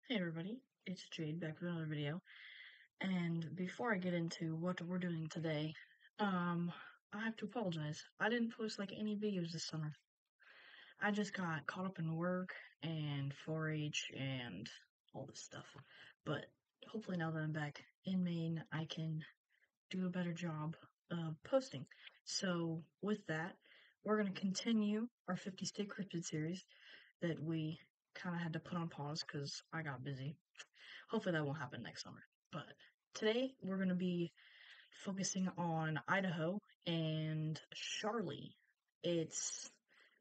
Hey everybody, it's Jade back with another video. And before I get into what we're doing today, I have to apologize. I didn't post like any videos this summer. I just got caught up in work and 4-H and all this stuff. But hopefully now that I'm back in Maine, I can do a better job of posting. So with that, we're gonna continue our 50 State Cryptid series that we kind of had to put on pause because I got busy. Hopefully that won't happen next summer. But today we're going to be focusing on Idaho and Charlie. It's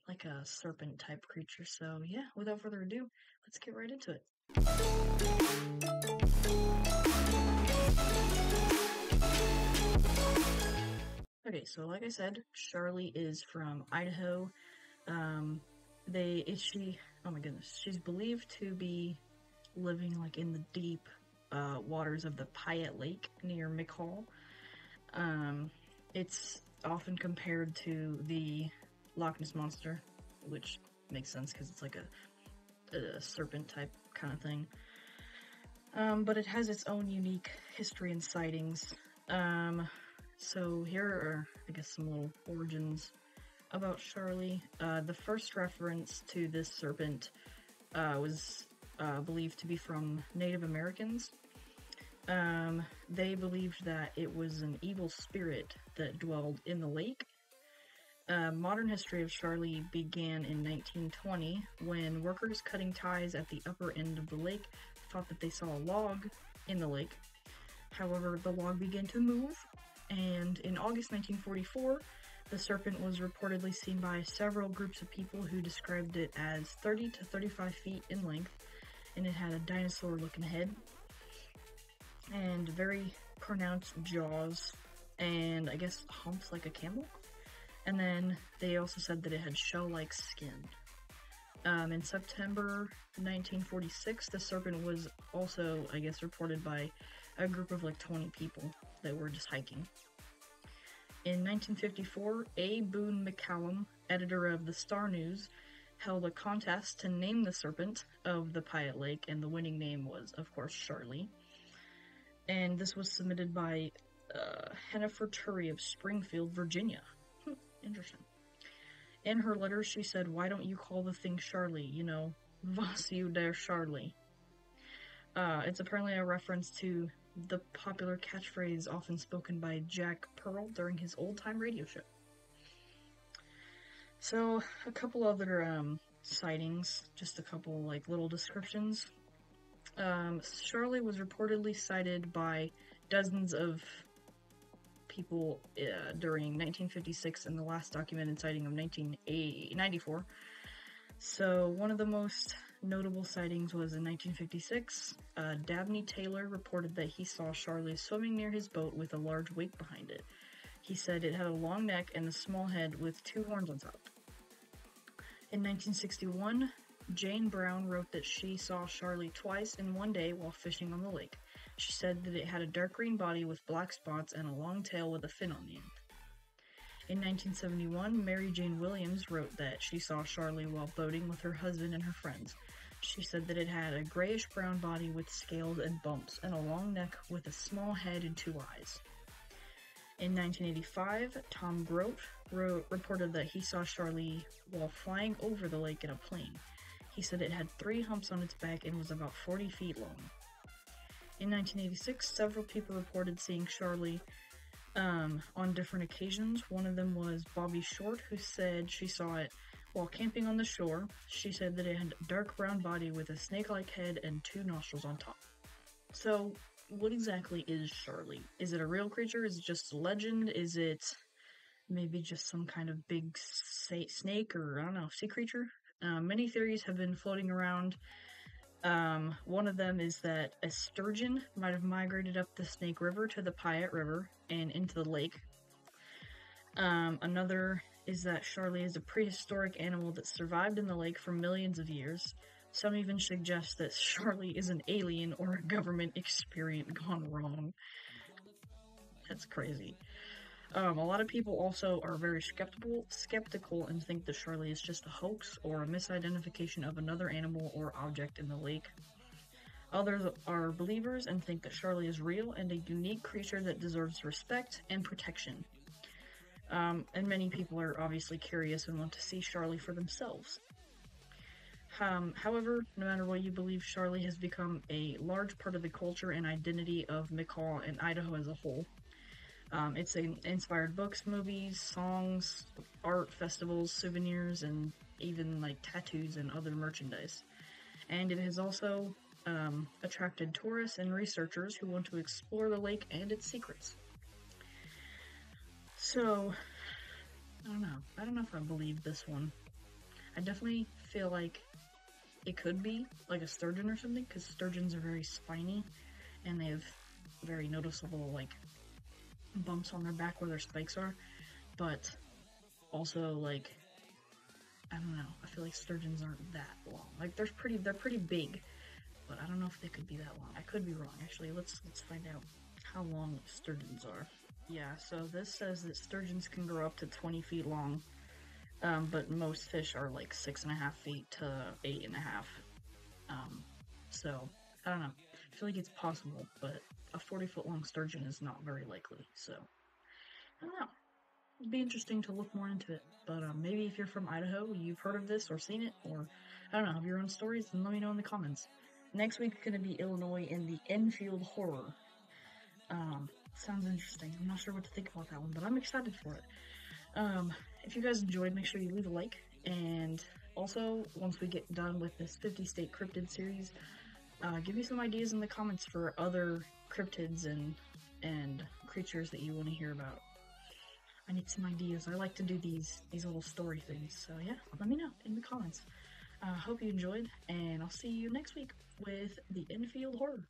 like a serpent type creature. So yeah, without further ado, let's get right into it. Okay, so like I said, Charlie is from Idaho. Um, oh my goodness, she's believed to be living like in the deep waters of the Payette Lake near McCall. It's often compared to the Loch Ness Monster, which makes sense because it's like a serpent type kind of thing. But it has its own unique history and sightings. So here are, I guess, some little origins about Charlie. The first reference to this serpent was believed to be from Native Americans. They believed that it was an evil spirit that dwelled in the lake. Modern history of Charlie began in 1920 when workers cutting ties at the upper end of the lake thought that they saw a log in the lake. However, the log began to move, and in August 1944, the serpent was reportedly seen by several groups of people who described it as 30 to 35 feet in length, and it had a dinosaur-looking head and very pronounced jaws, and I guess humps like a camel. And then they also said that it had shell-like skin. In September 1946, the serpent was also, I guess, reported by a group of like 20 people that were just hiking. In 1954, A. Boone McCallum, editor of the Star News, held a contest to name the serpent of the Payette Lake, and the winning name was, of course, Charlie. And this was submitted by Hennifer Turry of Springfield, Virginia. Interesting. In her letter, she said, "Why don't you call the thing Charlie? You know, was you der Charlie?" It's apparently a reference to the popular catchphrase often spoken by Jack Pearl during his old-time radio show. So, a couple other sightings, just a couple like little descriptions. Charlie was reportedly sighted by dozens of people during 1956 and the last documented sighting of 1994. So one of the most notable sightings was in 1956. Dabney Taylor reported that he saw Charlie swimming near his boat with a large wake behind it. He said it had a long neck and a small head with two horns on top. In 1961, Jane Brown wrote that she saw Charlie twice in one day while fishing on the lake. She said that it had a dark green body with black spots and a long tail with a fin on the end. In 1971, Mary Jane Williams wrote that she saw Charlie while boating with her husband and her friends. She said that it had a grayish-brown body with scales and bumps, and a long neck with a small head and two eyes. In 1985, Tom Grote reported that he saw Charlie while flying over the lake in a plane. He said it had 3 humps on its back and was about 40 feet long. In 1986, several people reported seeing Charlie on different occasions. One of them was Bobby Short, who said she saw it while camping on the shore. She said that it had a dark brown body with a snake-like head and 2 nostrils on top. So, what exactly is Charlie? Is it a real creature? Is it just a legend? Is it maybe just some kind of big snake or, I don't know, sea creature? Many theories have been floating around. One of them is that a sturgeon might have migrated up the Snake River to the Payette River and into the lake. Another is that Charlie is a prehistoric animal that survived in the lake for millions of years. Some even suggest that Charlie is an alien or a government experiment gone wrong. That's crazy. A lot of people also are very skeptical and think that Charlie is just a hoax or a misidentification of another animal or object in the lake. Others are believers and think that Charlie is real and a unique creature that deserves respect and protection. And many people are obviously curious and want to see Charlie for themselves. However, no matter what you believe, Charlie has become a large part of the culture and identity of McCall and Idaho as a whole. It's inspired books, movies, songs, art, festivals, souvenirs, and even like tattoos and other merchandise. And it has also attracted tourists and researchers who want to explore the lake and its secrets. So, I don't know. I don't know if I believe this one. I definitely feel like it could be like a sturgeon or something, because sturgeons are very spiny and they have very noticeable like bumps on their back where their spikes are. But also, like, I don't know. I feel like sturgeons aren't that long. Like they're pretty big, but I don't know if they could be that long. I could be wrong. Actually, let's find out how long sturgeons are. Yeah, so this says that sturgeons can grow up to 20 feet long, but most fish are like 6.5 feet to 8.5. Um, so I don't know. I feel like it's possible, but a 40-foot long sturgeon is not very likely. So I don't know. It'd be interesting to look more into it. But maybe if you're from Idaho, you've heard of this or seen it, or I don't know, have your own stories, then let me know in the comments. Next week's gonna be Illinois in the Enfield Horror. Sounds interesting. I'm not sure what to think about that one, but I'm excited for it. If you guys enjoyed, make sure you leave a like. And also, once we get done with this 50 state cryptid series, give me some ideas in the comments for other cryptids and creatures that you want to hear about. I need some ideas. I like to do these little story things. So yeah, let me know in the comments. Hope you enjoyed, and I'll see you next week with the Enfield Horror.